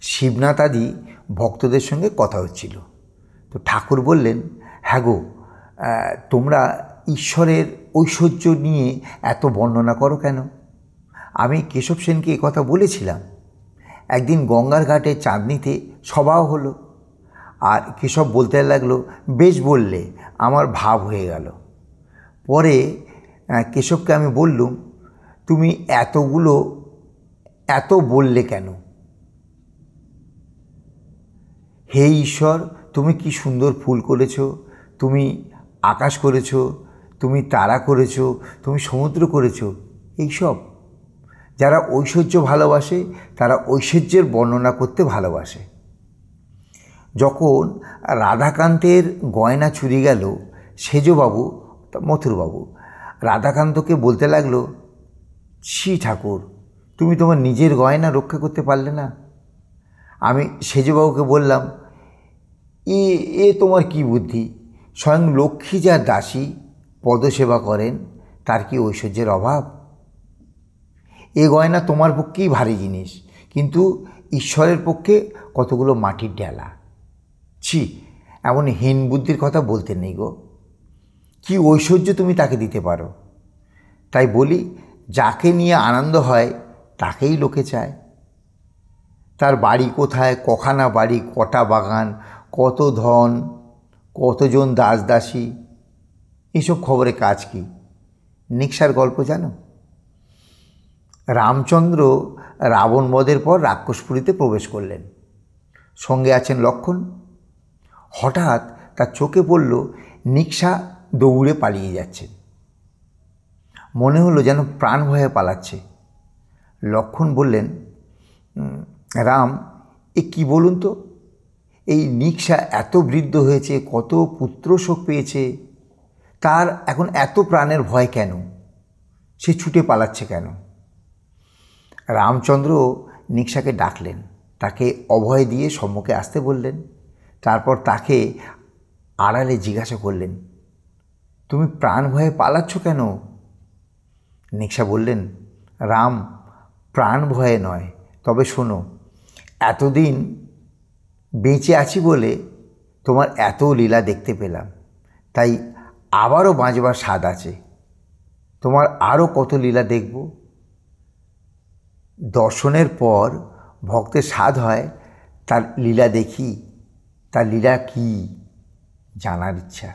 শিবনাথ আদি ভক্তদের সঙ্গে কথা হচ্ছিল। তো ঠাকুর বললেন, হ্যাঁ গো, তোমরা ঈশ্বরের ঐশ্বর্য নিয়ে এত বর্ণনা করো কেন? আমি কেশব সেনকে কথা বলেছিলাম। একদিন গঙ্গার ঘাটে চাঁদনিতে সভাও হলো। আর কেশব বলতে লাগলো, বেশ বললে, আমার ভাব হয়ে গেল। পরে কেশবকে আমি বললুম, তুমি এত বললে কেন? হে ঈশ্বর, তুমি কি সুন্দর ফুল করেছো, তুমি আকাশ করেছো, তুমি তারা করেছো, তুমি সমুদ্র করেছো। এইসব যারা ঐশ্বর্য ভালোবাসে তারা ঐশ্বর্যের বর্ণনা করতে ভালোবাসে। যখন রাধাকান্তের গয়না চুরি গেল, সেজবাবু, মথুরবাবু রাধাকান্তকে বলতে লাগলো, ছি ঠাকুর, তুমি তোমার নিজের গয়না রক্ষা করতে পারলে না। আমি সেজবাবুকে বললাম, এ তোমার কি বুদ্ধি? স্বয়ং লক্ষ্মী যার দাসী পদসেবা করেন, তার কি ঐশ্বর্যের অভাব? এ গয়না তোমার পক্ষেই ভারী জিনিস, কিন্তু ঈশ্বরের পক্ষে কতগুলো মাটির ডেলা। ছি, এমন হীন বুদ্ধির কথা বলতে নেই গো। কি ঐশ্বর্য তুমি তাকে দিতে পারো? তাই বলি, যাকে নিয়ে আনন্দ হয় তাকেই লোকে চায়। তার বাড়ি কোথায়, কখানা বাড়ি, কটা বাগান, কত ধন, কতজন দাস দাসী, এইসব খবরে কাজ কি? নিক্সার গল্প জানো? রামচন্দ্র রাবণ বধের পর রাক্ষসপুরীতে প্রবেশ করলেন। সঙ্গে আছেন লক্ষ্মণ। হঠাৎ তার চোখে পড়ল নিক্সা দৌড়ে পালিয়ে যাচ্ছেন। মনে হলো যেন প্রাণ ভয়ে পালাচ্ছে। লক্ষ্মণ বললেন, রাম, এ কি বলুন তো? এই নিক্সা এত বৃদ্ধ হয়েছে, কত পুত্র শোক পেয়েছে, তার এখন এত প্রাণের ভয় কেন? সে ছুটে পালাচ্ছে কেন? রামচন্দ্র নিক্সাকে ডাকলেন, তাকে অভয় দিয়ে সম্মুখে আসতে বললেন। তারপর তাকে আড়ালে জিজ্ঞাসা করলেন, তুমি প্রাণ ভয়ে পালাচ্ছ কেন? নিক্সা বললেন, রাম, প্রাণ ভয়ে নয়, তবে শোনো, এতদিন বেঁচে আছি বলে তোমার এত লীলা দেখতে পেলাম, তাই আবারও বাঁচবার স্বাদ আছে। তোমার আরও কত লীলা দেখব। দর্শনের পর ভক্তের স্বাদ হয় তার লীলা দেখি, তার লীলা কী জানার ইচ্ছা।